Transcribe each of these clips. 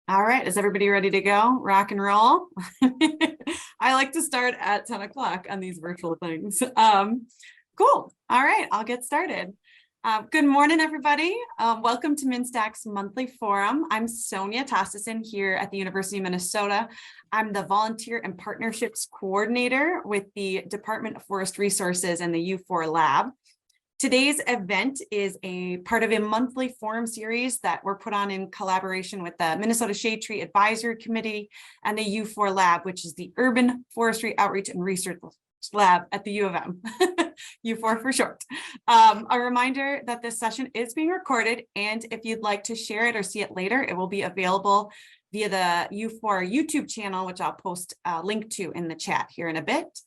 All right, is everybody ready to go? Rock and roll. I like to start at 10 o'clock on these virtual things. Cool. All right, I'll get started. Good morning, everybody. Welcome to MnSTAC's monthly forum. I'm Sonia Tostison here at the University of Minnesota. I'm the Volunteer and Partnerships Coordinator with the Department of Forest Resources and the U4 Lab. Today's event is a part of a monthly forum series that we're put on in collaboration with the Minnesota Shade Tree Advisory Committee and the U4 Lab, which is the Urban Forestry Outreach and Research Lab at the U of M, U4 for short. A reminder that this session is being recorded, and if you'd like to share it or see it later, it will be available via the U4 YouTube channel, which I'll post a link to in the chat here in a bit.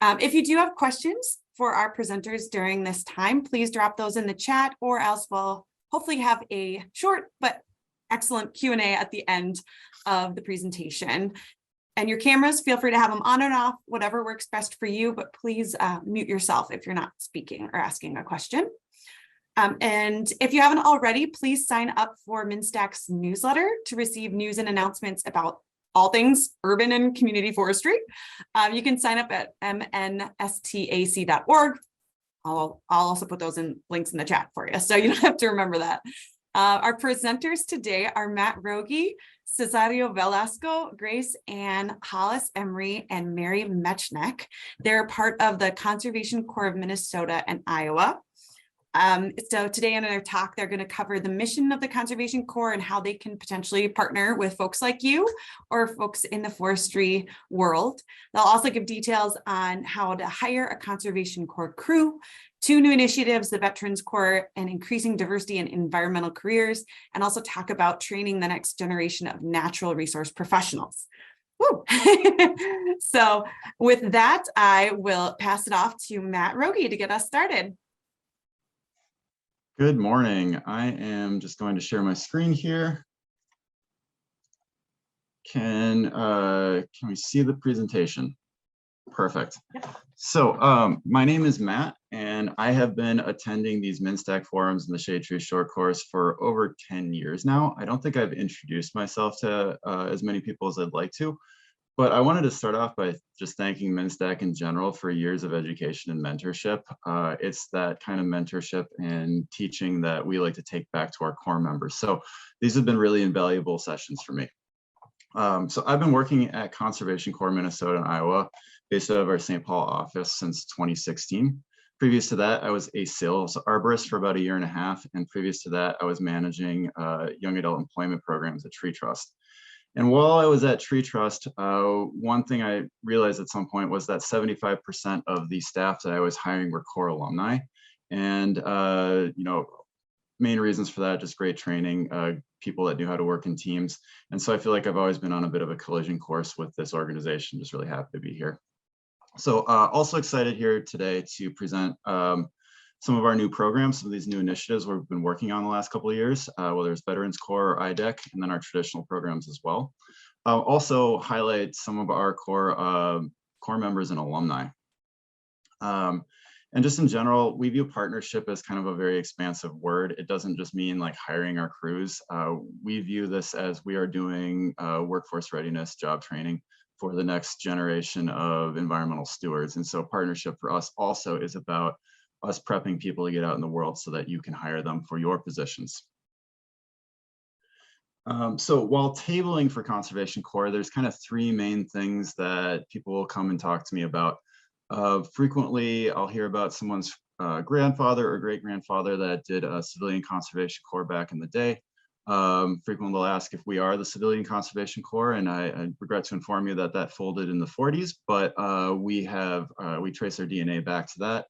If you do have questions for our presenters during this time, please drop those in the chat, or else we'll hopefully have a short but excellent Q&A at the end of the presentation. And your cameras, feel free to have them on and off, whatever works best for you, but please mute yourself if you're not speaking or asking a question. And if you haven't already, please sign up for MnSTAC's newsletter to receive news and announcements about all things urban and community forestry. You can sign up at MnSTAC.org. I'll also put those in links in the chat for you, so you don't have to remember that. Our presenters today are Matt Rogie, Cesario Velasco, Grace Ann Hollis Emery, and Mary Mechnick. They're part of the Conservation Corps of Minnesota and Iowa. So today in their talk, they're going to cover the mission of the Conservation Corps and how they can potentially partner with folks like you or folks in the forestry world. They'll also give details on how to hire a Conservation Corps crew, 2 new initiatives, the Veterans Corps and increasing diversity in environmental careers, and also talk about training the next generation of natural resource professionals. Woo. So with that, I will pass it off to Matt Rogie to get us started. Good morning. I am just going to share my screen here. Can we see the presentation? Perfect. So my name is Matt, and I have been attending these MnSTAC forums in the Shade Tree Short Course for over 10 years now. I don't think I've introduced myself to as many people as I'd like to, but I wanted to start off by just thanking MnSTAC in general for years of education and mentorship. It's that kind of mentorship and teaching that we like to take back to our core members. So these have been really invaluable sessions for me. So I've been working at Conservation Corps Minnesota and Iowa, based out of our St. Paul office since 2016. Previous to that, I was a sales arborist for about 1.5 years. And previous to that, I was managing young adult employment programs at Tree Trust. And while I was at Tree Trust, one thing I realized at some point was that 75% of the staff that I was hiring were core alumni. And, main reasons for that, just great training, people that knew how to work in teams. And so I feel like I've always been on a bit of a collision course with this organization. Just really happy to be here. So also excited here today to present some of our new programs, some of these new initiatives we've been working on the last couple of years, whether it's Veterans Corps or IDEC, and then our traditional programs as well. Also highlight some of our core members and alumni. And just in general, we view partnership as kind of a very expansive word. It doesn't just mean like hiring our crews. We view this as we are doing workforce readiness, job training for the next generation of environmental stewards. And so partnership for us also is about us prepping people to get out in the world so that you can hire them for your positions. So while tabling for Conservation Corps, there's kind of 3 main things that people will come and talk to me about. Frequently, I'll hear about someone's grandfather or great-grandfather that did a civilian Conservation Corps back in the day. Frequently they'll ask if we are the Civilian Conservation Corps, and I regret to inform you that that folded in the 40s, but we trace our DNA back to that.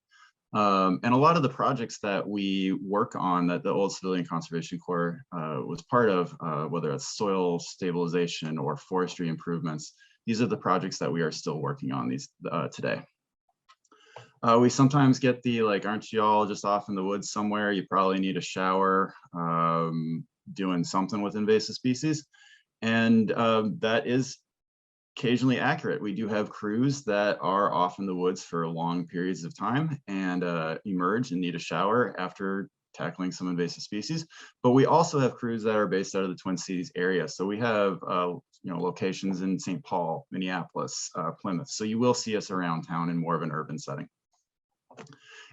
And a lot of the projects that we work on that the old Civilian Conservation Corps was part of, whether it's soil stabilization or forestry improvements, these are the projects that we are still working on today. We sometimes get the, like, aren't you all just off in the woods somewhere? You probably need a shower, doing something with invasive species. And that is occasionally accurate. We do have crews that are off in the woods for long periods of time and emerge and need a shower after tackling some invasive species. But we also have crews that are based out of the Twin Cities area. So we have locations in St. Paul, Minneapolis, Plymouth. So you will see us around town in more of an urban setting.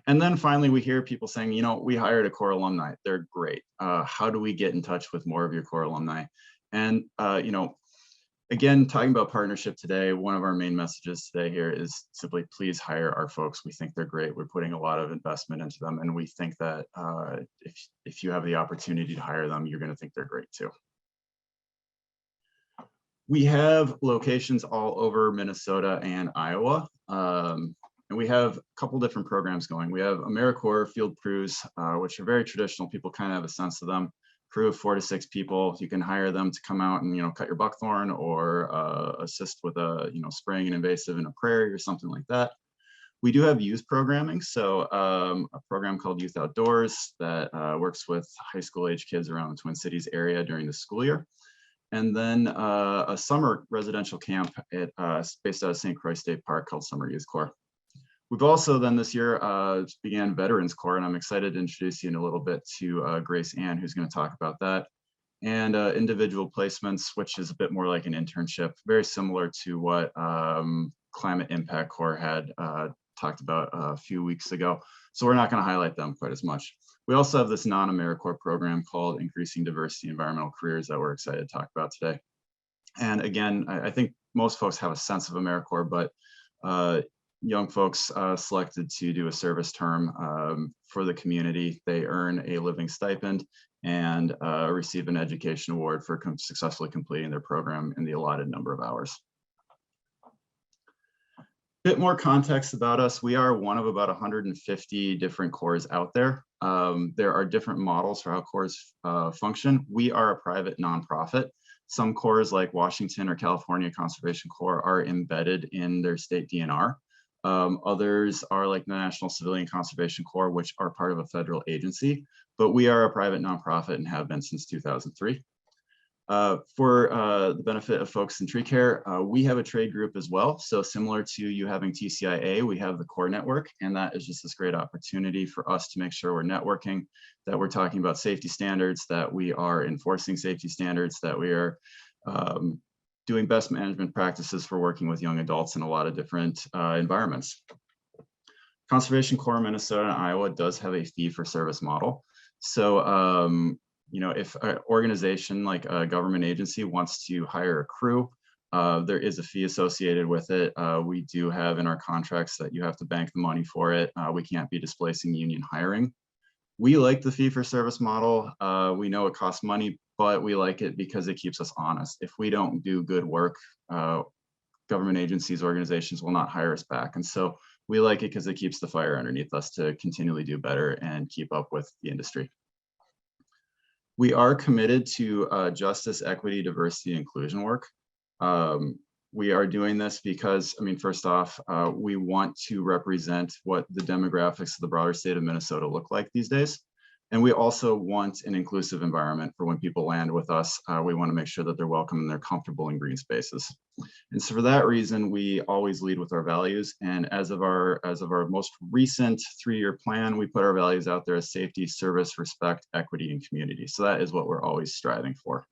And then finally, we hear people saying, we hired a core alumni. They're great. How do we get in touch with more of your core alumni? And, again, talking about partnership today, one of our main messages today here is simply please hire our folks. We think they're great. We're putting a lot of investment into them. And we think that if you have the opportunity to hire them, you're going to think they're great too. We have locations all over Minnesota and Iowa. And we have a couple different programs going. We have AmeriCorps field crews, which are very traditional. People kind of have a sense of them. Crew of 4 to 6 people. You can hire them to come out and cut your buckthorn or assist with a spraying an invasive in a prairie or something like that. We do have youth programming, so a program called Youth Outdoors that works with high school age kids around the Twin Cities area during the school year. And then a summer residential camp based out of St. Croix State Park called Summer Youth Corps. We've also then this year began Veterans Corps, and I'm excited to introduce you in a little bit to Grace Ann, who's going to talk about that. And individual placements, which is a bit more like an internship, very similar to what Climate Impact Corps had talked about a few weeks ago. So we're not going to highlight them quite as much. We also have this non-AmeriCorps program called Increasing Diversity Environmental Careers that we're excited to talk about today. And again, I think most folks have a sense of AmeriCorps, but young folks selected to do a service term for the community. They earn a living stipend and receive an education award for successfully completing their program in the allotted number of hours. Bit more context about us. We are one of about 150 different corps out there. There are different models for how corps function. We are a private nonprofit. Some corps like Washington or California Conservation Corps are embedded in their state DNR. Others are like the National Civilian Conservation Corps, which are part of a federal agency, but we are a private nonprofit and have been since 2003. For the benefit of folks in tree care, we have a trade group as well. So similar to you having TCIA, we have the core network, and that is just this great opportunity for us to make sure we're networking, that we're talking about safety standards, that we are enforcing safety standards, that we are doing best management practices for working with young adults in a lot of different environments. Conservation Corps Minnesota and Iowa does have a fee-for-service model. So, if an organization like a government agency wants to hire a crew, there is a fee associated with it. We do have in our contracts that you have to bank the money for it. We can't be displacing union hiring. We like the fee-for-service model. We know it costs money, but we like it because it keeps us honest. If we don't do good work, government agencies, organizations will not hire us back. And so we like it because it keeps the fire underneath us to continually do better and keep up with the industry. We are committed to justice, equity, diversity, inclusion work. We are doing this because, first off, we want to represent what the demographics of the broader state of Minnesota look like these days. And we also want an inclusive environment for when people land with us. We want to make sure that they're welcome and they're comfortable in green spaces. And so for that reason, we always lead with our values. And as of our most recent 3-year plan, we put our values out there as safety, service, respect, equity, and community. So that is what we're always striving for.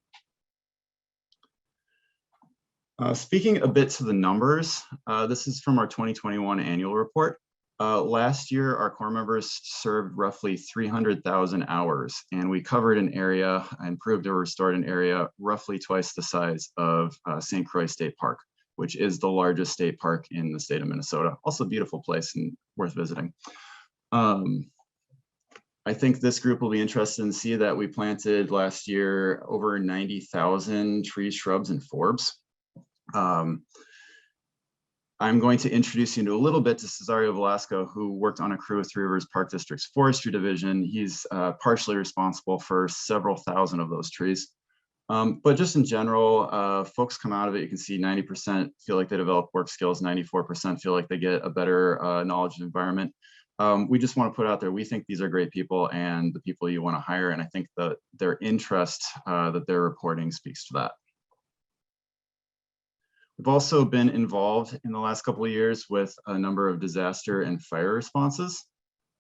Speaking a bit to the numbers, this is from our 2021 annual report. Last year, our Corps members served roughly 300,000 hours, and we covered an area, improved or restored an area roughly twice the size of St. Croix State Park, which is the largest state park in the state of Minnesota. Also a beautiful place and worth visiting. I think this group will be interested in see that we planted last year over 90,000 trees, shrubs, and forbs. I'm going to introduce you to a little bit to Cesario Velasco, who worked on a crew with Three Rivers Park District's forestry division. He's partially responsible for several thousand of those trees. But just in general, folks come out of it, you can see 90% feel like they develop work skills, 94% feel like they get a better knowledge of the environment. We just want to put out there, we think these are great people and the people you want to hire. And I think that their interest that they're reporting speaks to that. We've also been involved in the last couple of years with a number of disaster and fire responses.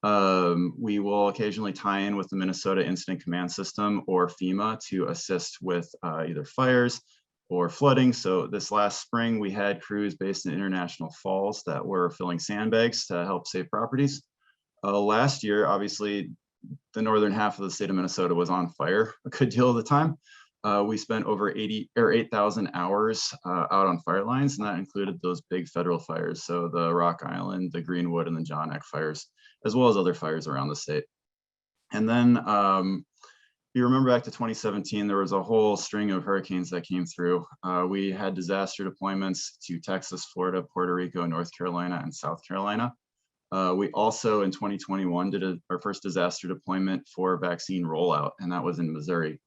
We will occasionally tie in with the Minnesota Incident Command System or FEMA to assist with either fires or flooding. So this last spring, we had crews based in International Falls that were filling sandbags to help save properties. Last year, obviously, the northern half of the state of Minnesota was on fire a good deal of the time. We spent over 8,000 hours out on fire lines, and that included those big federal fires. So the Rock Island, the Greenwood, and the John Eck fires, as well as other fires around the state. And then you remember back to 2017, there was a whole string of hurricanes that came through. We had disaster deployments to Texas, Florida, Puerto Rico, North Carolina, and South Carolina. We also in 2021 did our first disaster deployment for vaccine rollout, and that was in Missouri.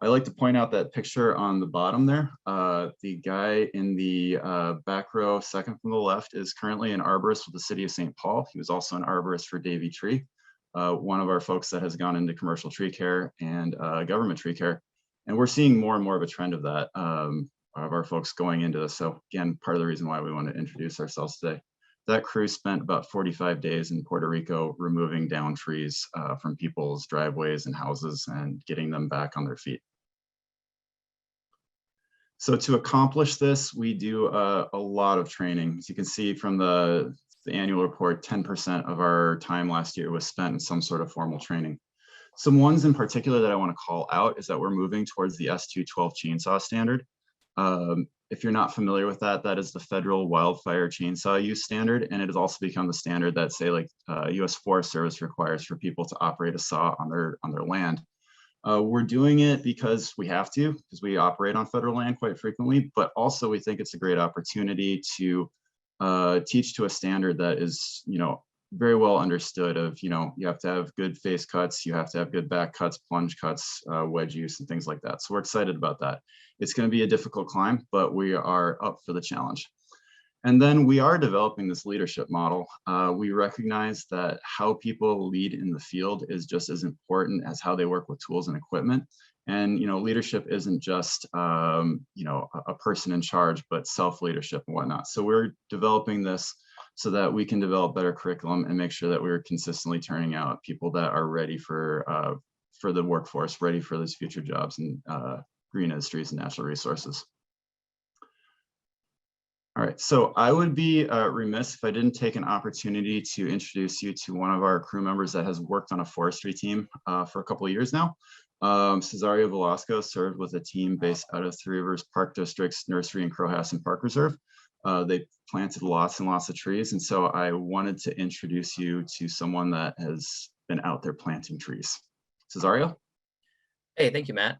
I like to point out that picture on the bottom there. The guy in the back row, second from the left, is currently an arborist with the city of St. Paul. He was also an arborist for Davey Tree, one of our folks that has gone into commercial tree care and government tree care. And we're seeing more and more of a trend of that, of our folks going into this. So again, part of the reason why we want to introduce ourselves today. That crew spent about 45 days in Puerto Rico removing down trees from people's driveways and houses and getting them back on their feet. So to accomplish this, we do a lot of training. As you can see from the annual report, 10% of our time last year was spent in some sort of formal training. Some ones in particular that I want to call out is that we're moving towards the S212 chainsaw standard. If you're not familiar with that, that is the federal wildfire chainsaw use standard, and it has also become the standard that, say, like U.S. Forest Service requires for people to operate a saw on their land. We're doing it because we have to, because we operate on federal land quite frequently, but also we think it's a great opportunity to teach to a standard that is, very well understood of, you have to have good face cuts, you have to have good back cuts, plunge cuts, wedge use, and things like that. So we're excited about that. It's going to be a difficult climb, but we are up for the challenge. And then we are developing this leadership model. We recognize that how people lead in the field is just as important as how they work with tools and equipment. And leadership isn't just a person in charge, but self-leadership and whatnot. So we're developing this so that we can develop better curriculum and make sure that we're consistently turning out people that are ready for the workforce, ready for those future jobs in green industries and natural resources. All right, so I would be remiss if I didn't take an opportunity to introduce you to one of our crew members that has worked on a forestry team for a couple of years now. Cesario Velasco served with a team based out of Three Rivers Park District's Nursery and Crowhasset Park Reserve. They planted lots and lots of trees, and so I wanted to introduce you to someone that has been out there planting trees. Cesario? Hey, thank you, Matt.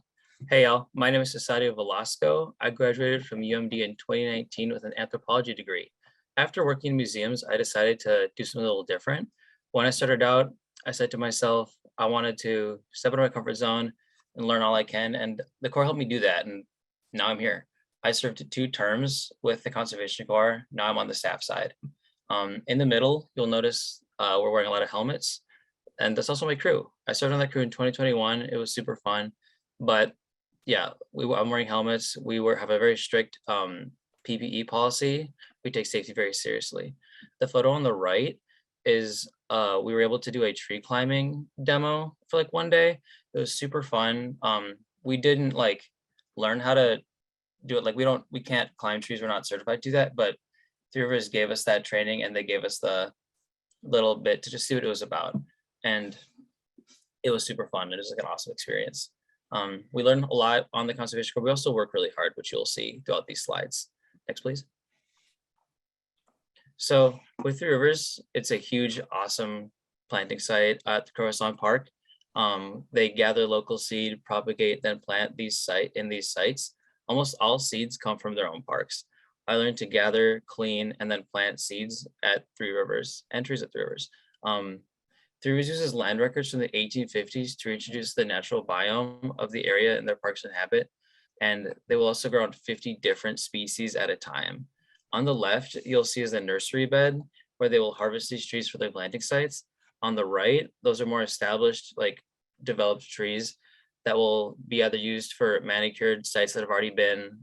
Hey, y'all. My name is Cesario Velasco. I graduated from UMD in 2019 with an anthropology degree. After working in museums, I decided to do something a little different. When I started out, I said to myself, I wanted to step out of my comfort zone and learn all I can, and the Corps helped me do that, and now I'm here. I served 2 terms with the Conservation Corps. Now I'm on the staff side. In the middle, you'll notice we're wearing a lot of helmets, and that's also my crew. I started on that crew in 2021. It was super fun, but yeah, I'm wearing helmets. We have a very strict PPE policy. We take safety very seriously. The photo on the right is we were able to do a tree climbing demo for like one day. It was super fun. We didn't learn how to do it. We can't climb trees. We're not certified to do that, but Three Rivers gave us that training, and they gave us the little bit to just see what it was about. And it was super fun. It was like an awesome experience. We learned a lot on the Conservation Corps. We also work really hard, which you'll see throughout these slides. Next, please. So with Three Rivers, it's a huge, awesome planting site at the Crowhasset Park. They gather local seed, propagate, then plant these sites. Almost all seeds come from their own parks. I learned to gather, clean, and then plant seeds at Three Rivers and trees at Three Rivers. Three Rivers uses land records from the 1850s to introduce the natural biome of the area in their parks and habit. And they will also grow on 50 different species at a time. On the left, you'll see is the nursery bed where they will harvest these trees for their planting sites. On the right, those are more established, developed trees that will be either used for manicured sites that have already been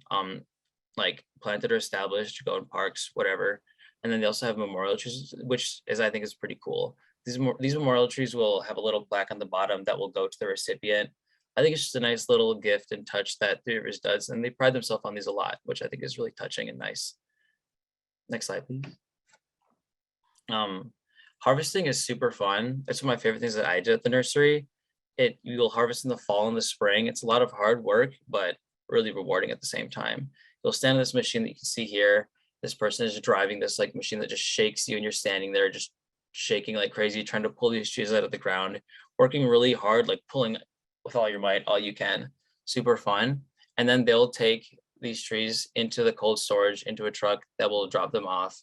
planted or established to go in parks, whatever. And then they also have memorial trees, which I think is pretty cool. These memorial trees will have a little plaque on the bottom that will go to the recipient. I think it's just a nice little gift and touch that Three Rivers does, and they pride themselves on these a lot, which I think is really touching and nice. Next slide, please. Harvesting is super fun. It's one of my favorite things that I did at the nursery. You'll harvest in the fall and the spring. It's a lot of hard work, but really rewarding at the same time. You'll stand on this machine that you can see here. This person is driving this like machine that just shakes you, and you're standing there just shaking like crazy, trying to pull these trees out of the ground, working really hard, like pulling with all your might, all you can. Super fun. And then they'll take these trees into the cold storage, into a truck that will drop them off,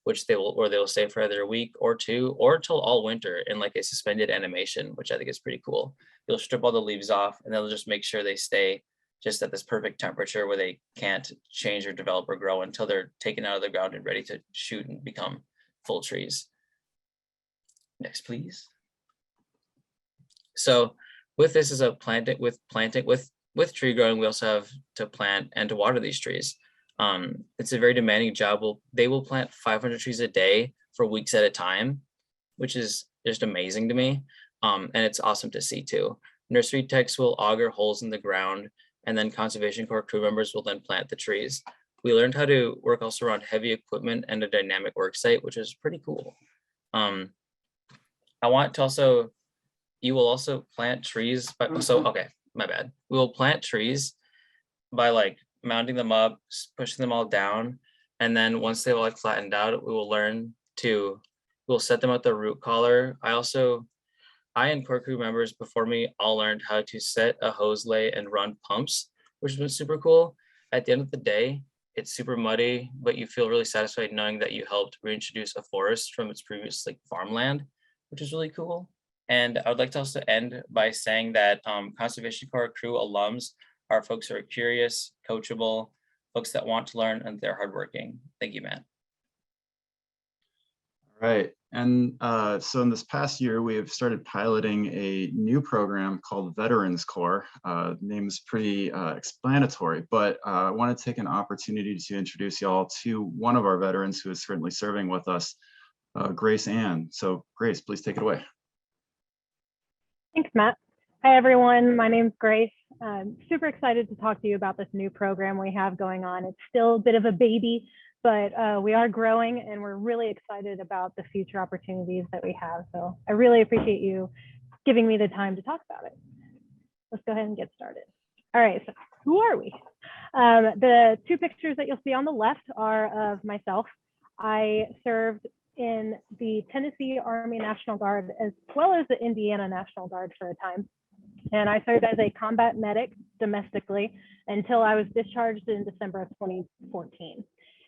which they will stay for either a week or two, or till all winter in like a suspended animation, which I think is pretty cool. You'll strip all the leaves off, and they'll just make sure they stay just at this perfect temperature where they can't change or develop or grow until they're taken out of the ground and ready to shoot and become full trees. Next, please. So with this as a planting with tree growing, we also have to plant and to water these trees. It's a very demanding job. They will plant 500 trees a day for weeks at a time, which is just amazing to me. And it's awesome to see too. Nursery techs will auger holes in the ground, and then Conservation Corps crew members will then plant the trees. We learned how to work also around heavy equipment and a dynamic work site, which is pretty cool. I want to also, you will also plant trees, okay, my bad. We will plant trees by like mounting them up, pushing them all down. And then once they've like flattened out, we'll set them at the root collar. I and core crew members before me all learned how to set a hose lay and run pumps, which has been super cool. At the end of the day, it's super muddy, but you feel really satisfied knowing that you helped reintroduce a forest from its previous like farmland, which is really cool. And I would like to also end by saying that Conservation Corps crew alums are folks who are curious, coachable, folks that want to learn, and they're hardworking. Thank you, Matt. All right. And so in this past year, we have started piloting a new program called Veterans Corps. Name is pretty explanatory, but I want to take an opportunity to introduce y'all to one of our veterans who is currently serving with us, Grace Ann. So Grace, please take it away. Thanks, Matt. Hi, everyone. My name's Grace. I'm super excited to talk to you about this new program we have going on. It's still a bit of a baby, but we are growing, and we're really excited about the future opportunities that we have. So I really appreciate you giving me the time to talk about it. Let's go ahead and get started. All right, so who are we? The two pictures that you'll see on the left are of myself. I served in the Tennessee Army National Guard as well as the Indiana National Guard for a time. And I served as a combat medic domestically until I was discharged in December of 2014.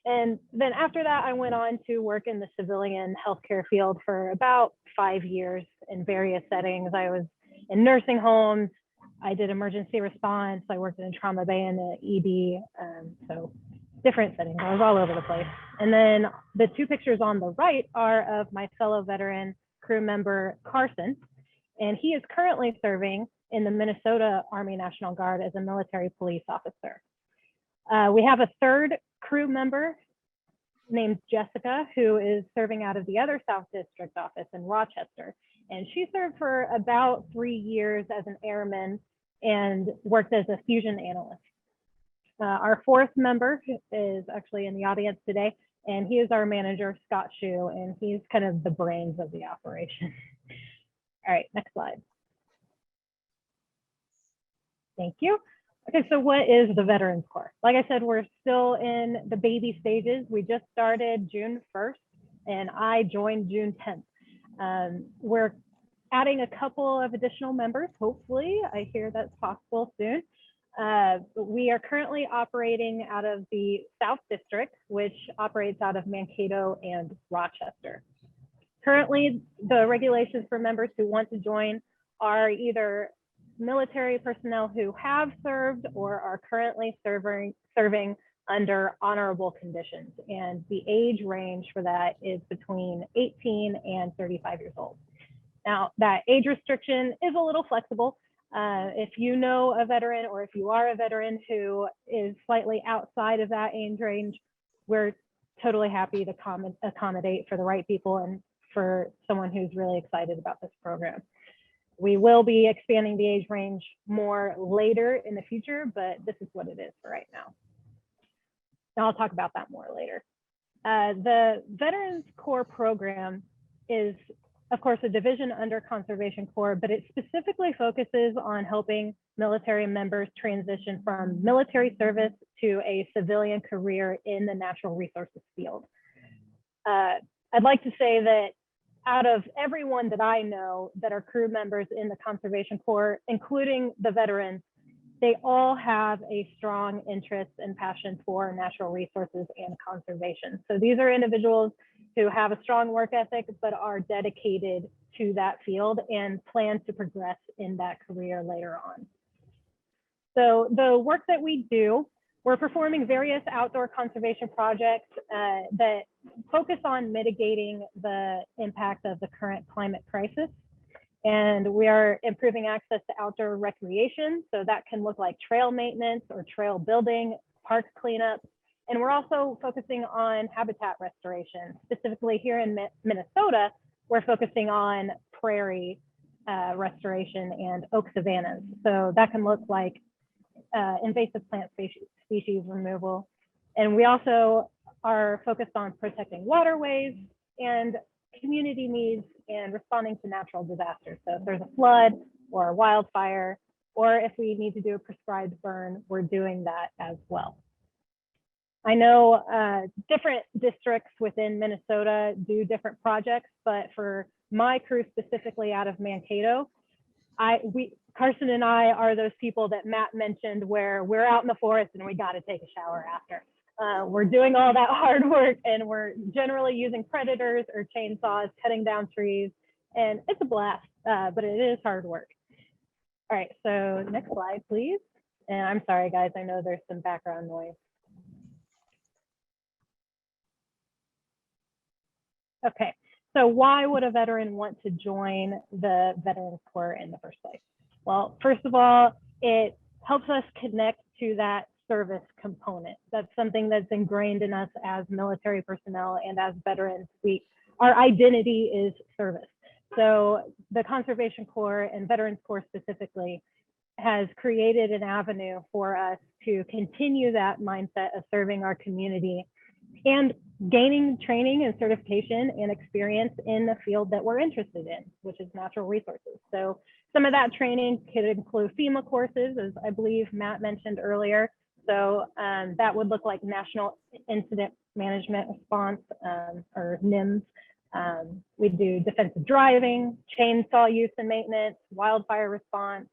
And then after that, I went on to work in the civilian healthcare field for about 5 years in various settings. I was in nursing homes, I did emergency response, I worked in trauma bay and the ED, so different settings. I was all over the place. And then the two pictures on the right are of my fellow veteran crew member, Carson, and he is currently serving in the Minnesota Army National Guard as a military police officer. We have a third crew member named Jessica, who is serving out of the other South District office in Rochester. And she served for about 3 years as an airman and worked as a fusion analyst. Our fourth member is actually in the audience today, and he is our manager, Scott Shue, and he's kind of the brains of the operation. All right, next slide. Thank you. Okay, so what is the Veterans Corps? Like I said, we're still in the baby stages. We just started June 1st, and I joined June 10th. We're adding a couple of additional members, hopefully. I hear that's possible soon. We are currently operating out of the South District, which operates out of Mankato and Rochester. Currently, the regulations for members who want to join are either military personnel who have served or are currently serving under honorable conditions. And the age range for that is between 18 and 35 years old. Now, that age restriction is a little flexible. If you know a veteran or if you are a veteran who is slightly outside of that age range, we're totally happy to accommodate for the right people and for someone who's really excited about this program. We will be expanding the age range more later in the future, but this is what it is for right now. And I'll talk about that more later. The Veterans Corps program is, of course, a division under Conservation Corps, but it specifically focuses on helping military members transition from military service to a civilian career in the natural resources field. I'd like to say that out of everyone that I know that are crew members in the Conservation Corps, including the veterans, they all have a strong interest and passion for natural resources and conservation. So these are individuals who have a strong work ethic, but are dedicated to that field and plan to progress in that career later on. So the work that we do, we're performing various outdoor conservation projects that focus on mitigating the impact of the current climate crisis. And we are improving access to outdoor recreation. So that can look like trail maintenance or trail building, park cleanup. And we're also focusing on habitat restoration. Specifically here in Minnesota, we're focusing on prairie restoration and oak savannas. So that can look like invasive plant species removal. And we also are focused on protecting waterways and community needs and responding to natural disasters. So if there's a flood or a wildfire, or if we need to do a prescribed burn, we're doing that as well. I know different districts within Minnesota do different projects, but for my crew specifically out of Mankato, Carson and I are those people that Matt mentioned where we're out in the forest and we got to take a shower after. We're doing all that hard work and we're generally using predators or chainsaws, cutting down trees, and it's a blast, but it is hard work. All right, so next slide, please. And I'm sorry, guys, I know there's some background noise. Okay, so why would a veteran want to join the Veterans Corps in the first place? Well, first of all, it helps us connect to that service component. That's something that's ingrained in us as military personnel and as veterans. Our identity is service. So the Conservation Corps and Veterans Corps specifically has created an avenue for us to continue that mindset of serving our community and gaining training and certification and experience in the field that we're interested in, which is natural resources. So some of that training could include FEMA courses, as I believe Matt mentioned earlier. So that would look like National Incident Management Response, or NIMS. We do defensive driving, chainsaw use and maintenance, wildfire response.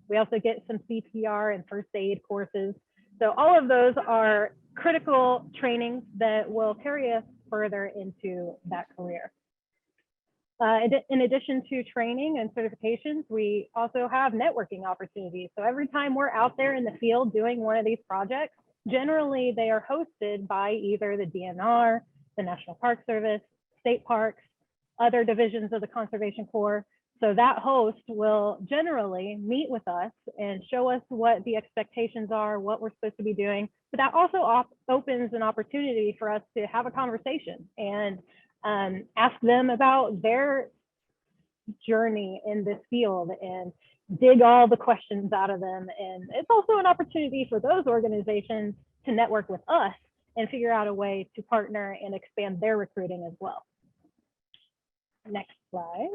We also get some CPR and first aid courses. So all of those are critical trainings that will carry us further into that career. In addition to training and certifications, we also have networking opportunities. So every time we're out there in the field doing one of these projects, generally they are hosted by either the DNR, the National Park Service, state parks, other divisions of the Conservation Corps. So that host will generally meet with us and show us what the expectations are, what we're supposed to be doing. But that also opens an opportunity for us to have a conversation and ask them about their journey in this field and dig all the questions out of them. And it's also an opportunity for those organizations to network with us and figure out a way to partner and expand their recruiting as well. Next slide.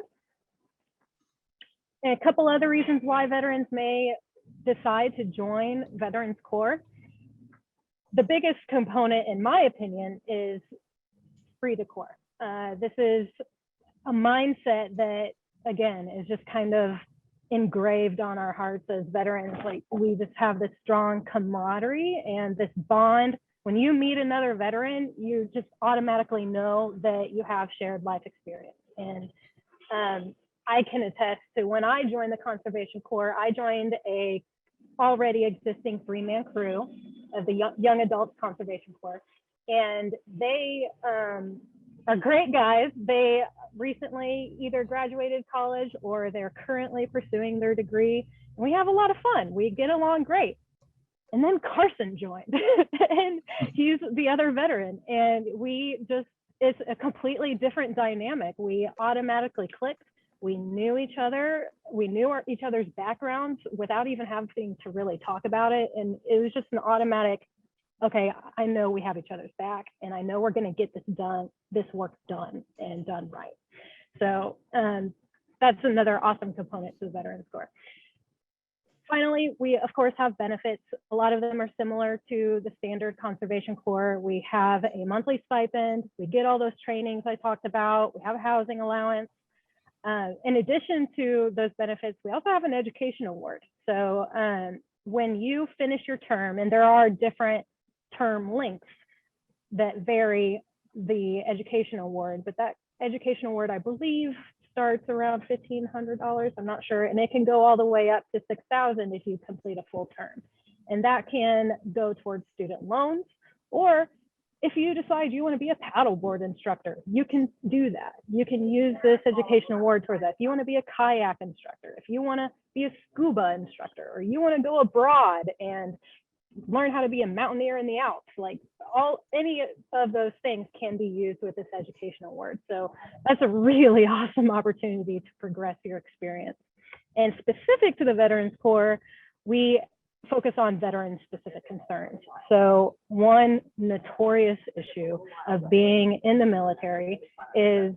And a couple other reasons why veterans may decide to join Veterans Corps. The biggest component, in my opinion, is free to Corps. This is a mindset that, again, is just kind of engraved on our hearts as veterans. Like, we just have this strong camaraderie and this bond. When you meet another veteran, you just automatically know that you have shared life experience. And I can attest to when I joined the Conservation Corps, I joined a already existing 3-man crew of the Young Adult Conservation Corps. And they are great guys. They recently either graduated college or they're currently pursuing their degree. And we have a lot of fun. We get along great. And then Carson joined and he's the other veteran. And we just it's a completely different dynamic. We automatically clicked. We knew each other. We knew each other's backgrounds without even having to really talk about it. And it was just an automatic, okay, I know we have each other's back, and I know we're going to get this work done and done right. So that's another awesome component to the Veteran Score. Finally, we of course have benefits. A lot of them are similar to the standard Conservation Corps. We have a monthly stipend. We get all those trainings I talked about. We have a housing allowance. In addition to those benefits, we also have an education award. So when you finish your term, and there are different term lengths that vary the education award, but that education award, I believe, starts around $1,500. I'm not sure, and it can go all the way up to $6,000 if you complete a full term. And that can go towards student loans, or if you decide you want to be a paddleboard instructor, you can do that. You can use this education award towards that. If you want to be a kayak instructor, if you want to be a scuba instructor, or you want to go abroad and learn how to be a mountaineer in the Alps, like any of those things can be used with this education award. So that's a really awesome opportunity to progress your experience. And specific to the Veterans Corps, we focus on veteran specific concerns. So one notorious issue of being in the military is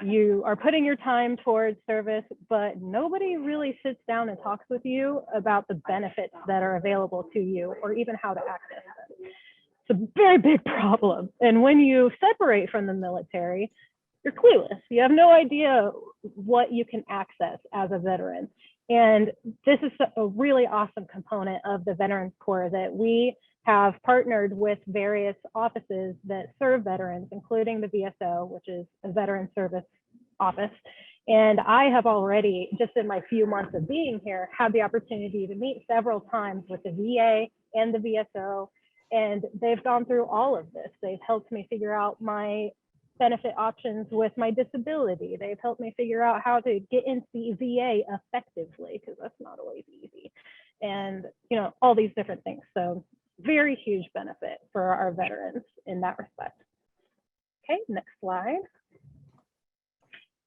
you are putting your time towards service, but nobody really sits down and talks with you about the benefits that are available to you, or even how to access them. It's a very big problem. And when you separate from the military, you're clueless. You have no idea what you can access as a veteran. And this is a really awesome component of the Veterans Corps, that we have partnered with various offices that serve veterans, including the VSO, which is a veteran service office. And I have already, just in my few months of being here, had the opportunity to meet several times with the VA and the VSO, and they've gone through all of this. They've helped me figure out my benefit options with my disability. They've helped me figure out how to get into the VA effectively, because that's not always easy. And, you know, all these different things. So very huge benefit for our veterans in that respect. Okay, next slide.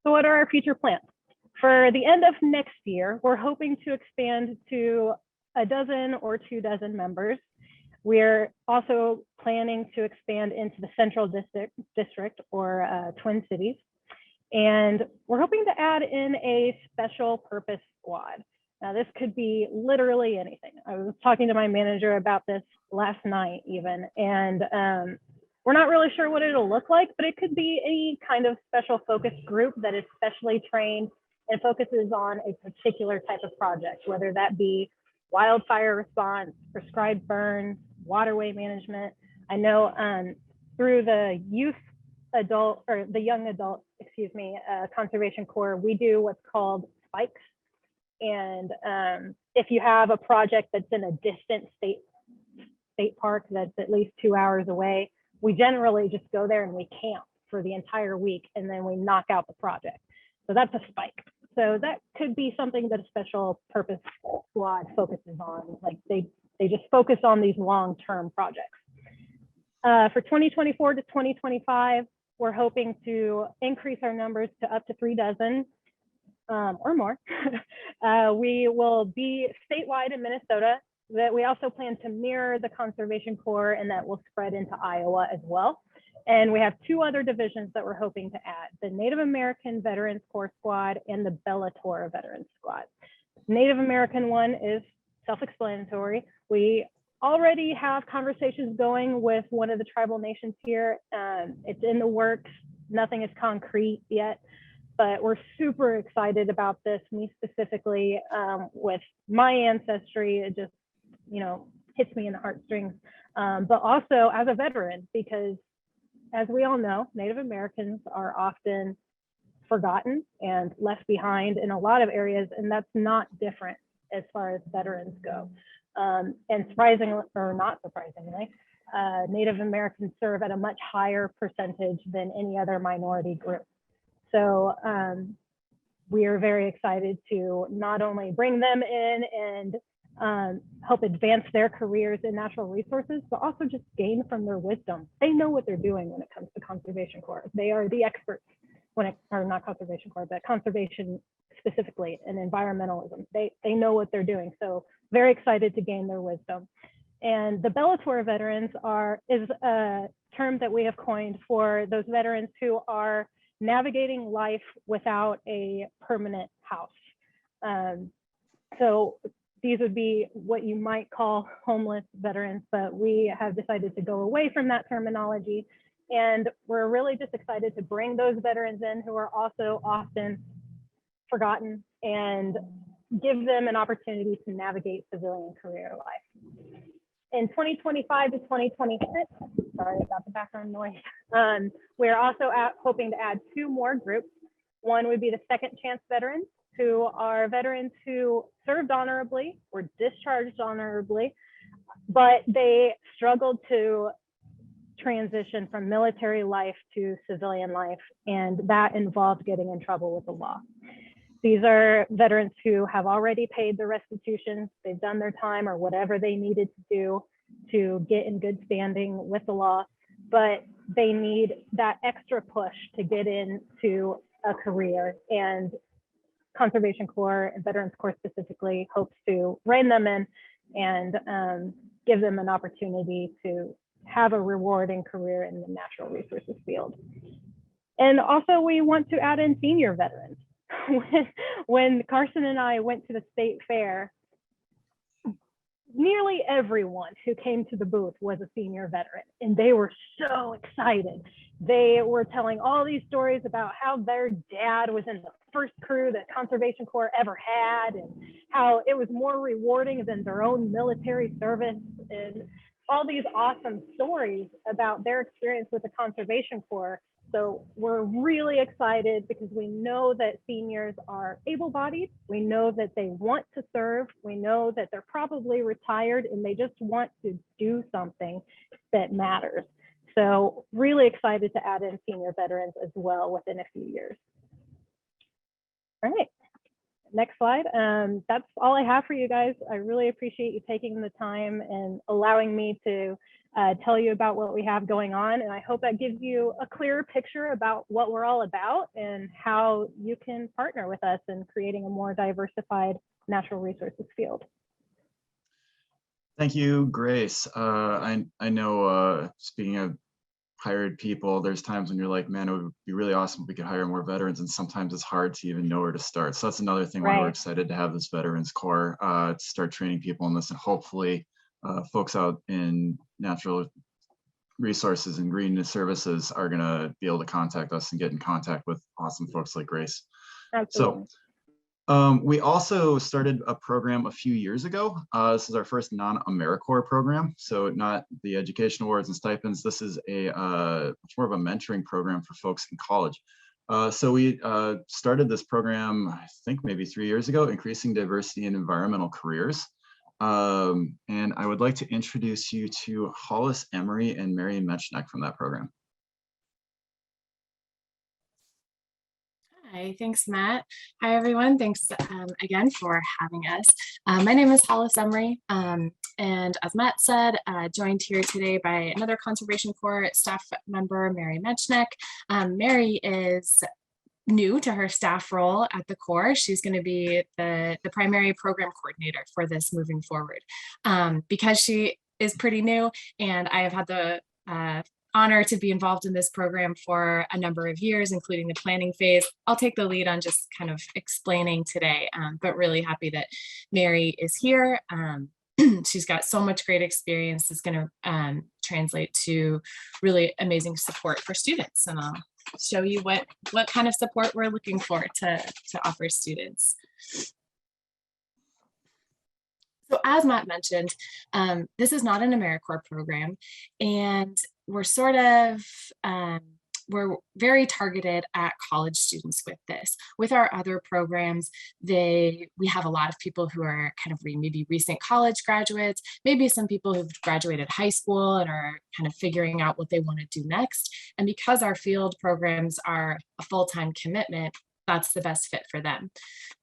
So what are our future plans? For the end of next year, we're hoping to expand to a dozen or 24 members. We're also planning to expand into the Central District or Twin Cities. And we're hoping to add in a special purpose squad. Now, this could be literally anything. I was talking to my manager about this last night even, and we're not really sure what it'll look like, but it could be any kind of special focus group that is specially trained and focuses on a particular type of project, whether that be wildfire response, prescribed burns, waterway management. I know through the young adult, Conservation Corps, we do what's called spikes. And if you have a project that's in a distant state park that's at least 2 hours away, we generally just go there and we camp for the entire week, and then we knock out the project. So that's a spike. So that could be something that a special purpose squad focuses on. Like they just focus on these long-term projects. For 2024 to 2025, we're hoping to increase our numbers to up to 36 or more. We will be statewide in Minnesota. That we also plan to mirror the Conservation Corps, and that will spread into Iowa as well. And we have 2 other divisions that we're hoping to add: the Native American Veterans Corps Squad and the Bellator Veterans Squad. Native American one is self-explanatory. We already have conversations going with one of the tribal nations here. It's in the works. Nothing is concrete yet, but we're super excited about this. Me specifically, with my ancestry, it just, you know, hits me in the heartstrings. But also as a veteran, because as we all know, Native Americans are often forgotten and left behind in a lot of areas, and that's not different as far as veterans go. And surprisingly, or not surprisingly, Native Americans serve at a much higher percentage than any other minority group. So we are very excited to not only bring them in and help advance their careers in natural resources, but also just gain from their wisdom. They know what they're doing when it comes to Conservation Corps. They are the experts when it, or not Conservation Corps, but conservation specifically and environmentalism. They know what they're doing. So very excited to gain their wisdom. And the Bellator veterans is a term that we have coined for those veterans who are navigating life without a permanent house. So these would be what you might call homeless veterans, but we have decided to go away from that terminology. And we're really just excited to bring those veterans in who are also often forgotten and give them an opportunity to navigate civilian career life. In 2025 to 2026, sorry about the background noise, we're also hoping to add 2 more groups. One would be the second chance veterans, who are veterans who served honorably or discharged honorably, but they struggled to transition from military life to civilian life, and that involved getting in trouble with the law. These are veterans who have already paid the restitution, they've done their time or whatever they needed to do to get in good standing with the law, but they need that extra push to get into a career. And Conservation Corps and Veterans Corps specifically hopes to rein them in and give them an opportunity to have a rewarding career in the natural resources field. And also we want to add in senior veterans. When Carson and I went to the state fair, nearly everyone who came to the booth was a senior veteran, and they were so excited. They were telling all these stories about how their dad was in the first crew that Conservation Corps ever had, and how it was more rewarding than their own military service, and all these awesome stories about their experience with the Conservation Corps. So we're really excited because we know that seniors are able-bodied. We know that they want to serve. We know that they're probably retired and they just want to do something that matters. So really excited to add in senior veterans as well within a few years. All right, next slide. That's all I have for you guys. I really appreciate you taking the time and allowing me to tell you about what we have going on. And I hope that gives you a clearer picture about what we're all about and how you can partner with us in creating a more diversified natural resources field. Thank you, Grace. I know, speaking of hired people, there's times when you're like, man, it would be really awesome if we could hire more veterans, and sometimes it's hard to even know where to start. So that's another thing why we're excited to have this Veterans Corps to start training people in this, and hopefully folks out in natural resources and green services are going to be able to contact us and get in contact with awesome folks like Grace. Absolutely. So we also started a program a few years ago. This is our first non-AmeriCorps program. So not the education awards and stipends. This is a much more of a mentoring program for folks in college. So we started this program, I think maybe 3 years ago, Increasing Diversity in Environmental Careers. And I would like to introduce you to Hollis Emery and Mary MnSTAC from that program. Hi, thanks, Matt. Hi, everyone. Thanks again for having us. My name is Hollis Emery, and as Matt said, joined here today by another Conservation Corps staff member, Mary MnSTAC. Mary is new to her staff role at the Corps. She's going to be the primary program coordinator for this moving forward. Because she is pretty new, and I have had the honor to be involved in this program for a number of years, including the planning phase. I'll take the lead on just kind of explaining today, but really happy that Mary is here. She's got so much great experience. It's going to translate to really amazing support for students, and I'll show you what kind of support we're looking for to offer students. So as Matt mentioned, this is not an AmeriCorps program, and we're sort of, we're very targeted at college students with this. With our other programs, we have a lot of people who are kind of maybe recent college graduates, maybe some people who've graduated high school and are kind of figuring out what they want to do next. And because our field programs are a full-time commitment, that's the best fit for them.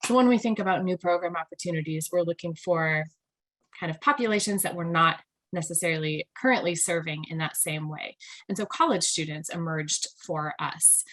So when we think about new program opportunities, we're looking for kind of populations that we're not necessarily currently serving in that same way. And so college students emerged for us.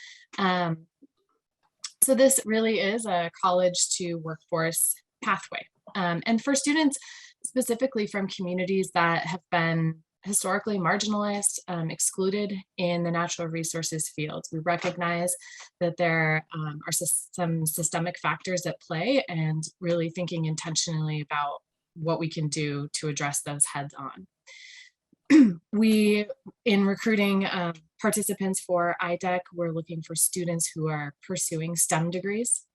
So this really is a college to workforce pathway. And for students specifically from communities that have been historically marginalized, excluded in the natural resources fields, we recognize that there are some systemic factors at play, and really thinking intentionally about what we can do to address those heads on. We, in recruiting participants for IDEC, we're looking for students who are pursuing STEM degrees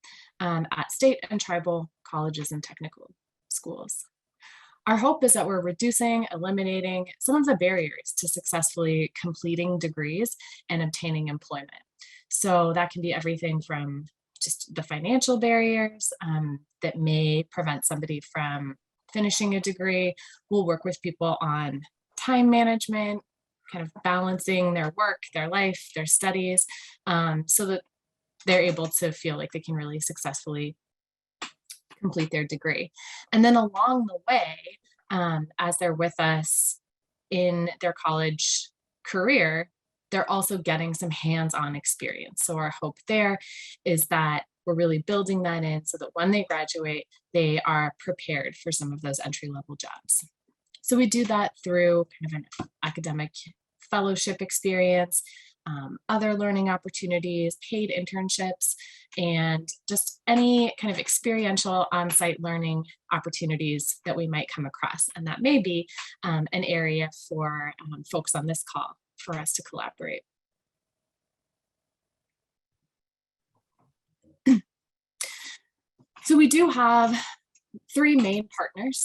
at state and tribal colleges and technical schools. Our hope is that we're reducing, eliminating some of the barriers to successfully completing degrees and obtaining employment. So that can be everything from just the financial barriers that may prevent somebody from finishing a degree. We'll work with people on time management, kind of balancing their work, their life, their studies, so that they're able to feel like they can really successfully complete their degree. And then along the way, as they're with us in their college career, they're also getting some hands-on experience. So our hope there is that we're really building that in so that when they graduate, they are prepared for some of those entry-level jobs. So we do that through kind of an academic fellowship experience, other learning opportunities, paid internships, and just any kind of experiential on-site learning opportunities that we might come across. And that may be an area for folks on this call for us to collaborate. So we do have 3 main partners,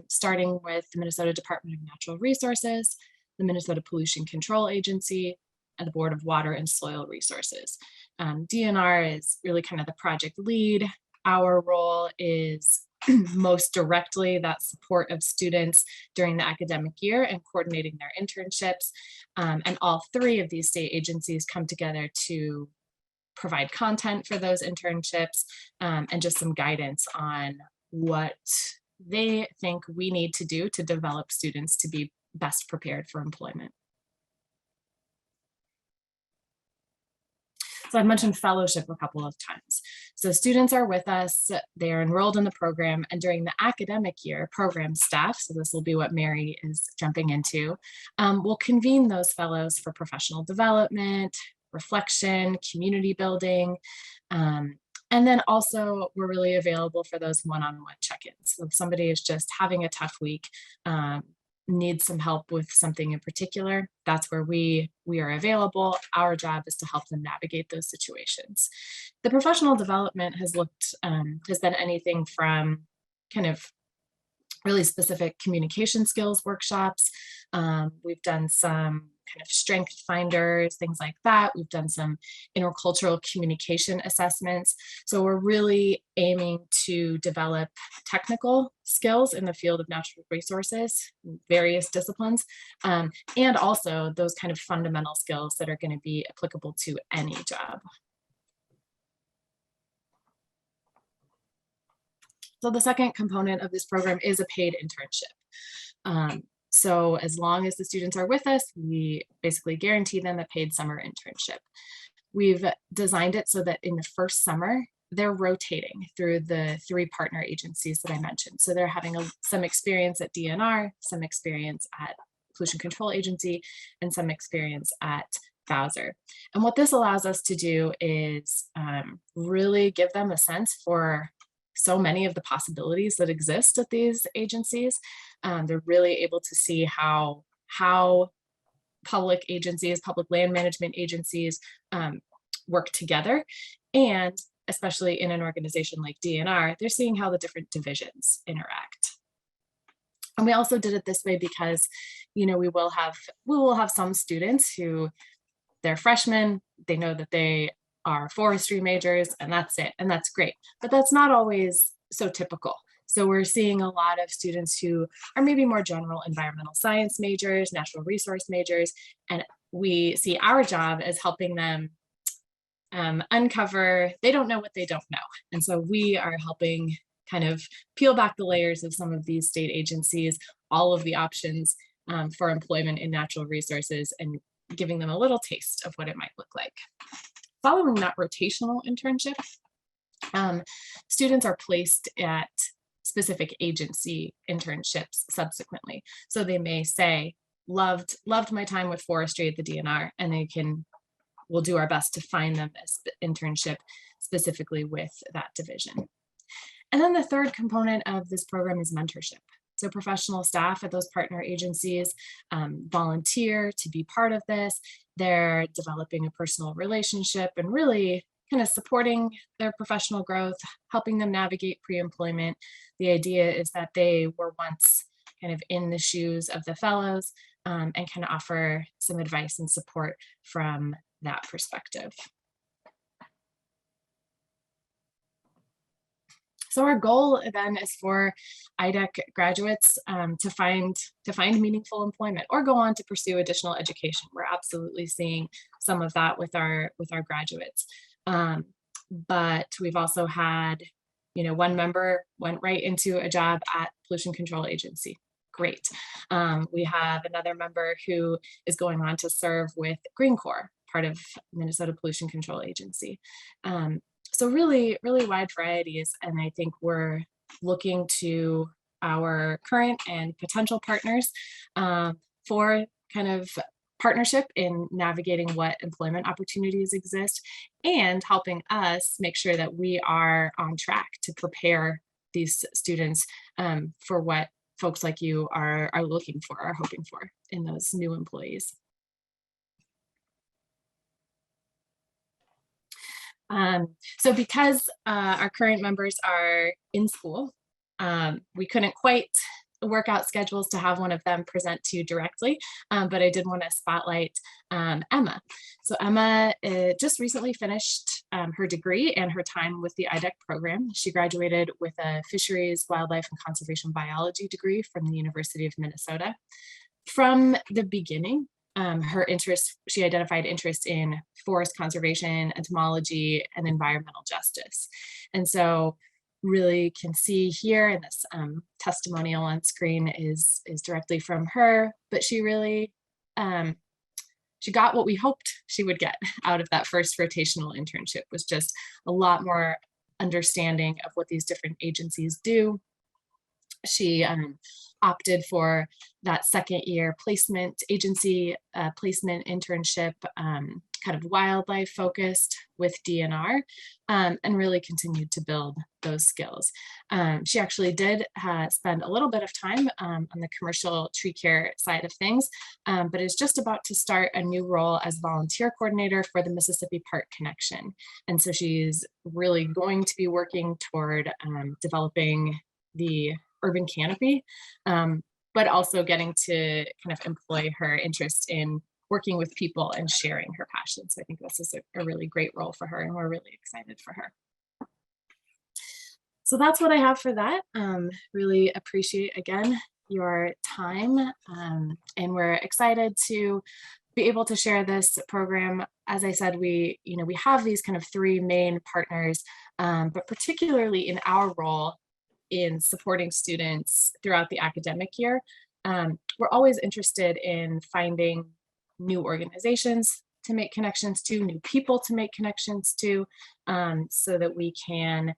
starting with the Minnesota Department of Natural Resources, the Minnesota Pollution Control Agency, and the Board of Water and Soil Resources. DNR is really kind of the project lead. Our role is most directly that support of students during the academic year and coordinating their internships. And all 3 of these state agencies come together to provide content for those internships and just some guidance on what they think we need to do to develop students to be best prepared for employment. So I've mentioned fellowship a couple of times. So students are with us, they are enrolled in the program, and during the academic year, program staff, so this will be what Mary is jumping into, will convene those fellows for professional development, reflection, community building, and then also we're really available for those one-on-one check-ins. So if somebody is just having a tough week, needs some help with something in particular, that's where we are available. Our job is to help them navigate those situations. The professional development has been anything from kind of really specific communication skills workshops. We've done some kind of strength finders, things like that. We've done some intercultural communication assessments. So we're really aiming to develop technical skills in the field of natural resources, various disciplines, and also those kind of fundamental skills that are going to be applicable to any job. So the second component of this program is a paid internship. So as long as the students are with us, we basically guarantee them a paid summer internship. We've designed it so that in the first summer, they're rotating through the 3 partner agencies that I mentioned. So they're having some experience at DNR, some experience at Pollution Control Agency, and some experience at Bowser. And what this allows us to do is really give them a sense for so many of the possibilities that exist at these agencies. They're really able to see how public agencies, public land management agencies work together. And especially in an organization like DNR, they're seeing how the different divisions interact. And we also did it this way because, you know, we will have some students who they're freshmen, they know that they are forestry majors, and that's it, and that's great. But that's not always so typical. So we're seeing a lot of students who are maybe more general environmental science majors, natural resource majors, and we see our job as helping them uncover, they don't know what they don't know. And so we are helping kind of peel back the layers of some of these state agencies, all of the options for employment in natural resources, and giving them a little taste of what it might look like. Following that rotational internship, students are placed at specific agency internships subsequently. So they may say, loved my time with forestry at the DNR, and we'll do our best to find them this internship specifically with that division. And then the third component of this program is mentorship. So professional staff at those partner agencies volunteer to be part of this. They're developing a personal relationship and really kind of supporting their professional growth, helping them navigate pre-employment. The idea is that they were once kind of in the shoes of the fellows and can offer some advice and support from that perspective. So our goal then is for IDEC graduates to find meaningful employment or go on to pursue additional education. We're absolutely seeing some of that with our graduates. But we've also had, one member went right into a job at Pollution Control Agency. Great. We have another member who is going on to serve with Green Corps, part of Minnesota Pollution Control Agency. So really, really wide varieties. And I think we're looking to our current and potential partners for kind of partnership in navigating what employment opportunities exist and helping us make sure that we are on track to prepare these students for what folks like you are looking for, are hoping for in those new employees. So because our current members are in school, we couldn't quite work out schedules to have one of them present to you directly, but I did want to spotlight Emma. So Emma just recently finished her degree and her time with the IDEC program. She graduated with a fisheries, wildlife, and conservation biology degree from the University of Minnesota. From the beginning, she identified interest in forest conservation, entomology, and environmental justice. And so really can see here, and this testimonial on screen is directly from her, but she really, she got what we hoped she would get out of that first rotational internship, was just a lot more understanding of what these different agencies do. She opted for that second year placement agency placement internship, kind of wildlife focused with DNR, and really continued to build those skills. She actually did spend a little bit of time on the commercial tree care side of things, but is just about to start a new role as volunteer coordinator for the Mississippi Park Connection. And so she's really going to be working toward developing the urban canopy, but also getting to kind of employ her interest in working with people and sharing her passion. So I think this is a really great role for her, and we're really excited for her. So that's what I have for that. Really appreciate, again, your time, and we're excited to be able to share this program. As I said, we have these kind of three main partners, but particularly in our role in supporting students throughout the academic year, we're always interested in finding new organizations to make connections to, new people to make connections to, so that we can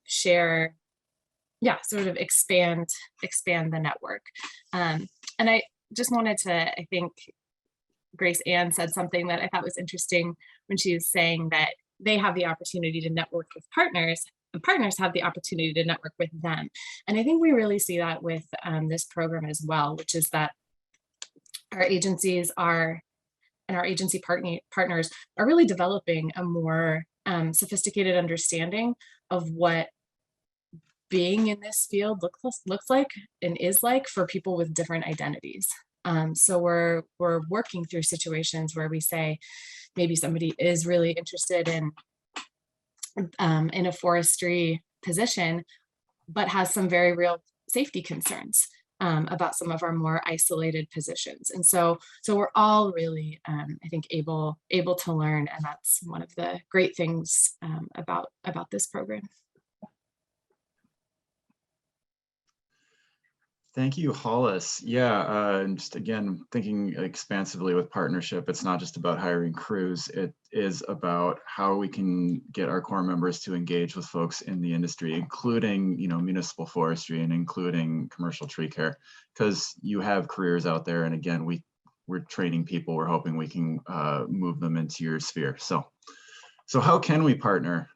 share, sort of expand the network. And I just wanted to, I think Grace Ann said something that I thought was interesting when she was saying that they have the opportunity to network with partners, and partners have the opportunity to network with them. And I think we really see that with this program as well, which is that our agencies and our agency partners are really developing a more sophisticated understanding of what being in this field looks like and is like for people with different identities. So we're working through situations where we say maybe somebody is really interested in a forestry position, but has some very real safety concerns about some of our more isolated positions. And so we're all really, I think, able to learn, and that's one of the great things about this program. Thank you, Hollis. Yeah, and just again, thinking expansively with partnership, it's not just about hiring crews, it is about how we can get our core members to engage with folks in the industry, including, municipal forestry and including commercial tree care, because you have careers out there. And again, we're training people, we're hoping we can move them into your sphere. So how can we partner?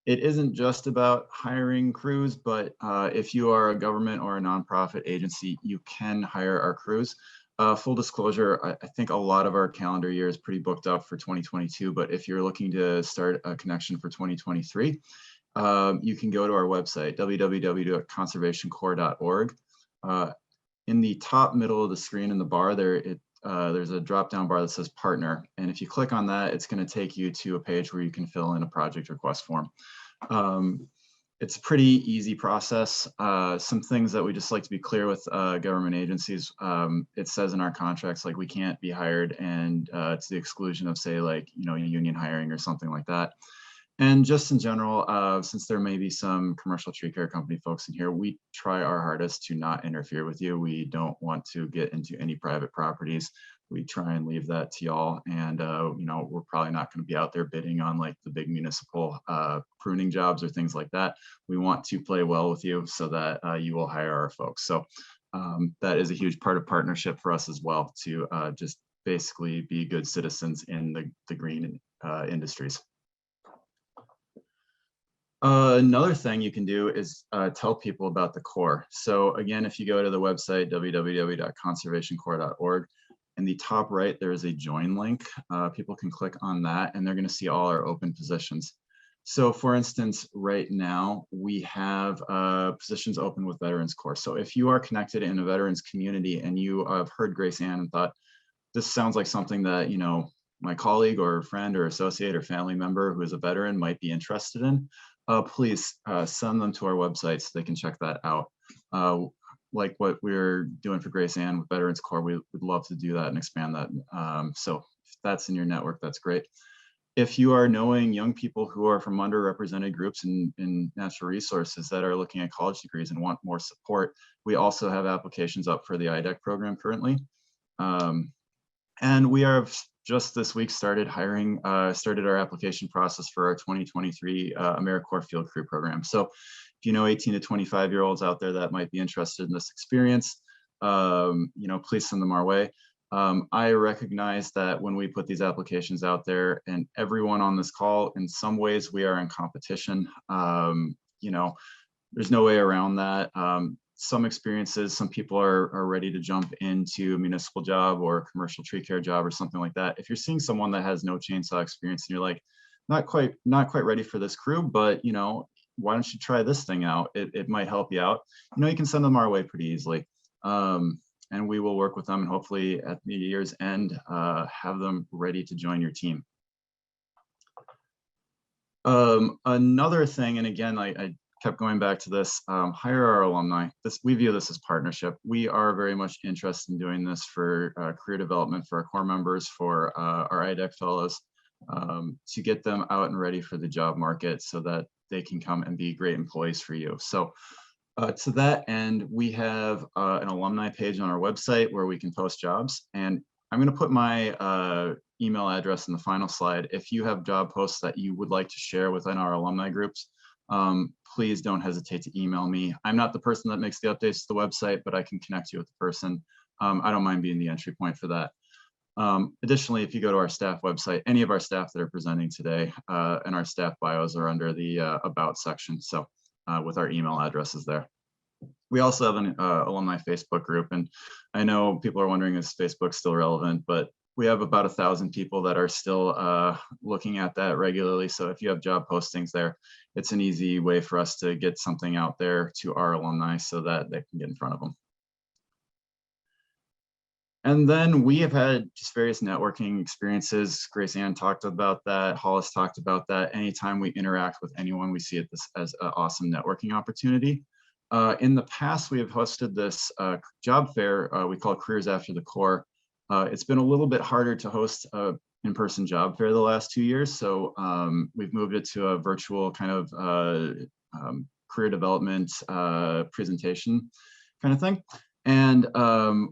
It isn't just about hiring crews, but if you are a government or a nonprofit agency, you can hire our crews. Full disclosure, I think a lot of our calendar year is pretty booked up for 2022, but if you're looking to start a connection for 2023, you can go to our website, www.conservationcorps.org. In the top middle of the screen in the bar there, there's a drop-down bar that says partner. And if you click on that, it's going to take you to a page where you can fill in a project request form. It's a pretty easy process. Some things that we just like to be clear with government agencies. It says in our contracts, like we can't be hired and to the exclusion of, say, like, union hiring or something like that. And just in general, since there may be some commercial tree care company folks in here, we try our hardest to not interfere with you. We don't want to get into any private properties. We try and leave that to y'all. And, we're probably not going to be out there bidding on like the big municipal pruning jobs or things like that. We want to play well with you so that you will hire our folks. So that is a huge part of partnership for us as well, to just basically be good citizens in the green industries. Another thing you can do is tell people about the Corps. So again, if you go to the website, www.conservationcorps.org, in the top right, there is a join link. People can click on that and they're going to see all our open positions. So for instance, right now we have positions open with Veterans Corps. So if you are connected in a veterans community and you have heard Grace Ann and thought, this sounds like something that, my colleague or friend or associate or family member who is a veteran might be interested in, please send them to our website so they can check that out. Like what we're doing for Grace Ann with Veterans Corps, we would love to do that and expand that. So if that's in your network, that's great. If you are knowing young people who are from underrepresented groups in natural resources that are looking at college degrees and want more support, we also have applications up for the IDEC program currently. And we have just this week started our application process for our 2023 AmeriCorps Field Crew program. So if you know 18 to 25-year-olds out there that might be interested in this experience, please send them our way. I recognize that when we put these applications out there, and everyone on this call, in some ways we are in competition. There's no way around that. Some experiences, some people are ready to jump into a municipal job or a commercial tree care job or something like that. If you're seeing someone that has no chainsaw experience and you're like, not quite ready for this crew, but why don't you try this thing out? It might help you out. You can send them our way pretty easily. And we will work with them and hopefully at the year's end, have them ready to join your team. Another thing, and again, I kept going back to this, hire our alumni. We view this as partnership. We are very much interested in doing this for career development for our core members, for our IDEC fellows, to get them out and ready for the job market so that they can come and be great employees for you. So to that end, we have an alumni page on our website where we can post jobs. And I'm going to put my email address in the final slide. If you have job posts that you would like to share within our alumni groups, please don't hesitate to email me. I'm not the person that makes the updates to the website, but I can connect you with the person. I don't mind being the entry point for that. Additionally, if you go to our staff website, any of our staff that are presenting today and our staff bios are under the About section. So with our email addresses there. We also have an alumni Facebook group, and I know people are wondering, is Facebook still relevant? But we have about 1,000 people that are still looking at that regularly. So if you have job postings there, it's an easy way for us to get something out there to our alumni so that they can get in front of them. And then we have had just various networking experiences. Grace Ann talked about that. Hollis talked about that. Anytime we interact with anyone, we see it as an awesome networking opportunity. In the past, we have hosted this job fair we call Careers After the Corps. It's been a little bit harder to host an in-person job fair the last 2 years. So we've moved it to a virtual kind of career development presentation kind of thing. And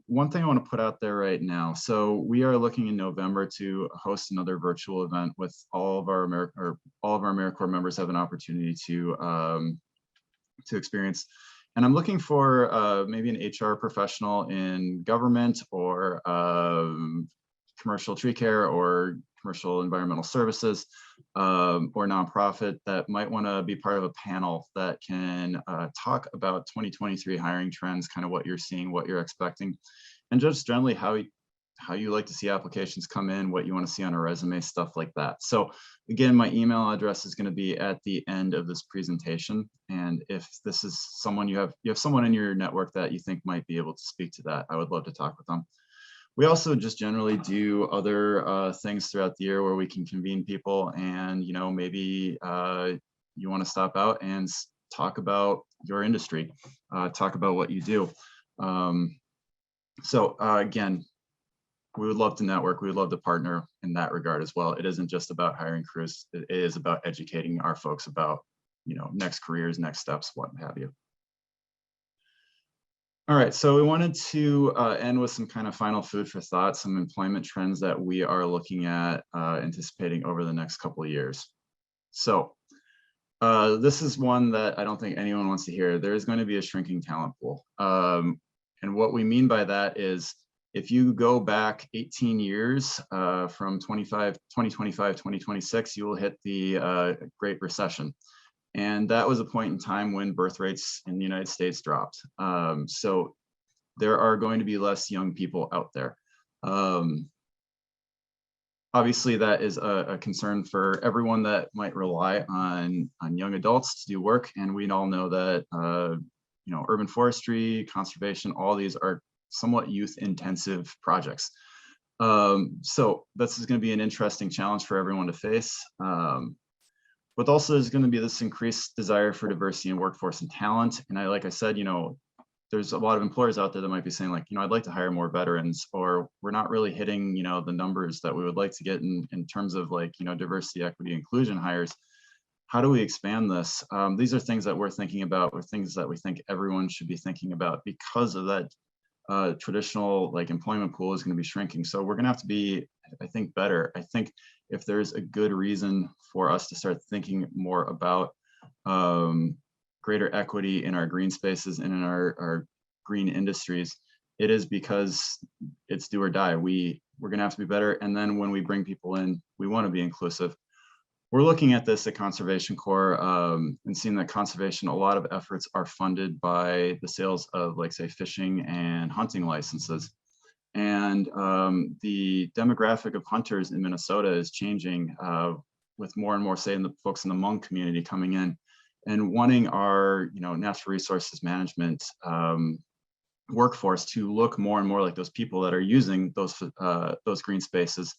one thing I want to put out there right now, so we are looking in November to host another virtual event with all of our AmeriCorps members have an opportunity to experience. And I'm looking for maybe an HR professional in government or commercial tree care or commercial environmental services or nonprofit that might want to be part of a panel that can talk about 2023 hiring trends, kind of what you're seeing, what you're expecting, and just generally how you like to see applications come in, what you want to see on a resume, stuff like that. So again, my email address is going to be at the end of this presentation. And if this is someone you have someone in your network that you think might be able to speak to that, I would love to talk with them. We also just generally do other things throughout the year where we can convene people and, you know, maybe you want to stop out and talk about your industry, talk about what you do. Again, we would love to network. We would love to partner in that regard as well. It isn't just about hiring crews. It is about educating our folks about, you know, next careers, next steps, what have you. All right, so we wanted to end with some kind of final food for thought, some employment trends that we are looking at anticipating over the next couple of years. So this is one that I don't think anyone wants to hear. There is going to be a shrinking talent pool. And what we mean by that is if you go back 18 years from 2025, 2026, you will hit the Great Recession. And that was a point in time when birth rates in the United States dropped. So there are going to be less young people out there. Obviously, that is a concern for everyone that might rely on young adults to do work. And we all know that you know, urban forestry, conservation, all these are somewhat youth intensive projects. So this is going to be an interesting challenge for everyone to face. But also there's going to be this increased desire for diversity in workforce and talent. And like I said, you know, there's a lot of employers out there that might be saying like, you know, I'd like to hire more veterans, or we're not really hitting, you know, the numbers that we would like to get in terms of like, you know, diversity, equity, inclusion hires. How do we expand this? These are things that we're thinking about, or things that we think everyone should be thinking about because of that traditional like employment pool is going to be shrinking. So we're going to have to be, I think, better. I think if there's a good reason for us to start thinking more about greater equity in our green spaces and in our green industries, it is because it's do or die. We're going to have to be better. And then when we bring people in, we want to be inclusive. We're looking at this at Conservation Corps and seeing that conservation, a lot of efforts are funded by the sales of, like, say, fishing and hunting licenses. And the demographic of hunters in Minnesota is changing with more and more, say, in the folks in the Hmong community coming in and wanting our, you know, natural resources management workforce to look more and more like those people that are using those green spaces.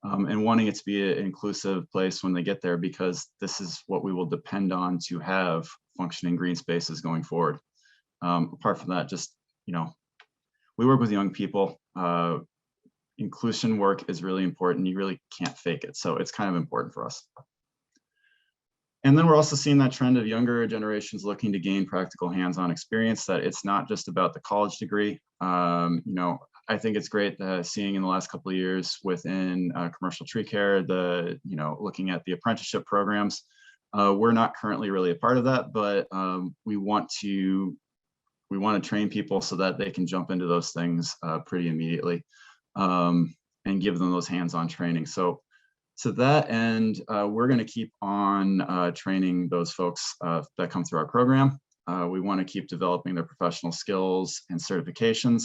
And wanting it to be an inclusive place when they get there, because this is what we will depend on to have functioning green spaces going forward. Apart from that, just, you know, we work with young people. Inclusion work is really important. You really can't fake it. So it's kind of important for us. And then we're also seeing that trend of younger generations looking to gain practical hands-on experience, that it's not just about the college degree. You know, I think it's great seeing in the last couple of years within commercial tree care, you know, looking at the apprenticeship programs. We're not currently really a part of that, but we want to train people so that they can jump into those things pretty immediately and give them those hands-on training. So to that end, we're going to keep on training those folks that come through our program. We want to keep developing their professional skills and certifications.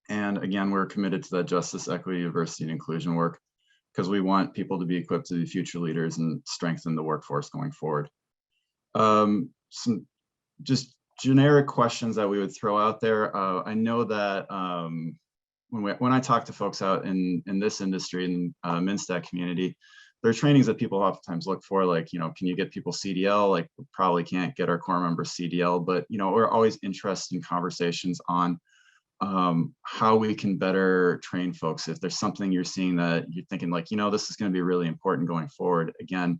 And again, we're committed to that justice, equity, diversity, and inclusion work, because we want people to be equipped to be future leaders and strengthen the workforce going forward. Some just generic questions that we would throw out there. I know that when I talk to folks out in this industry, in MnSTAC community, there are trainings that people oftentimes look for, like, you know, can you get people CDL? Like, we probably can't get our core members CDL, but, you know, we're always interested in conversations on how we can better train folks. If there's something you're seeing that you're thinking like, you know, this is going to be really important going forward, again,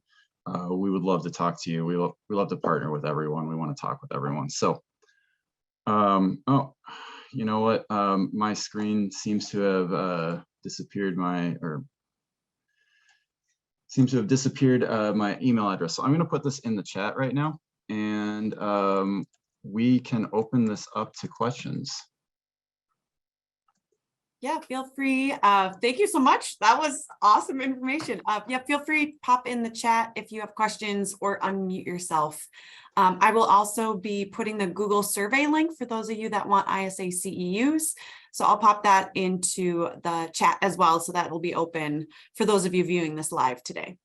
we would love to talk to you. We love to partner with everyone. We want to talk with everyone. So Oh, you know what? My screen seems to have disappeared my email address. So I'm going to put this in the chat right now, and we can open this up to questions. Yeah, feel free. Thank you so much. That was awesome information. Yeah, feel free to pop in the chat if you have questions or unmute yourself. I will also be putting the Google survey link for those of you that want ISA CEUs. So I'll pop that into the chat as well. So that will be open for those of you viewing this live today.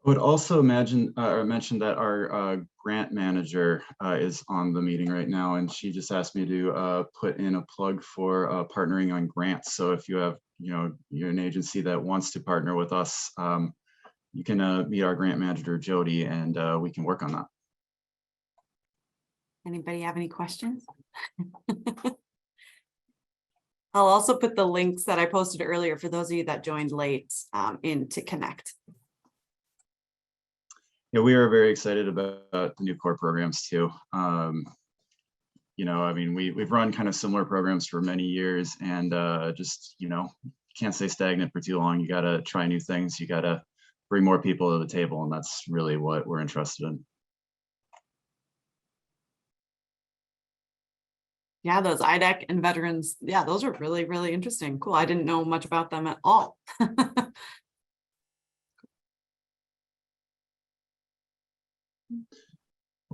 I would also mention that our grant manager is on the meeting right now, and she just asked me to put in a plug for partnering on grants. So if you have, you're an agency that wants to partner with us, you can meet our grant manager, Jody, and we can work on that. Anybody have any questions? I'll also put the links that I posted earlier for those of you that joined late in to connect. Yeah, we are very excited about the new core programs too. I mean, we've run kind of similar programs for many years, and just, can't stay stagnant for too long. You got to try new things. You got to bring more people to the table, and that's really what we're interested in. Yeah, those IDEC and veterans. Yeah, those are really, really interesting. Cool. I didn't know much about them at all.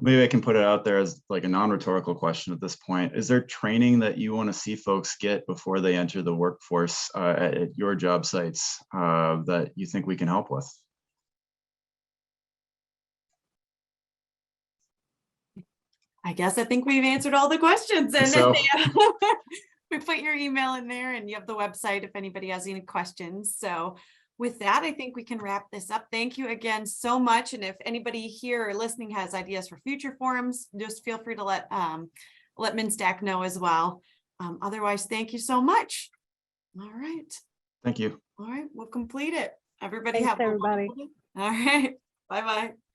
Maybe I can put it out there as like a non-rhetorical question at this point. Is there training that you want to see folks get before they enter the workforce at your job sites that you think we can help with? I think we've answered all the questions, and So, we put your email in there, and you have the website if anybody has any questions. So with that, I think we can wrap this up. Thank you again so much. And if anybody here or listening has ideas for future forums, just feel free to let MnSTAC know as well. Otherwise, thank you so much. All right. thank you. All right, we'll complete it. Everybody Thanks, have a everybody. wonderful day. All right. Bye-bye.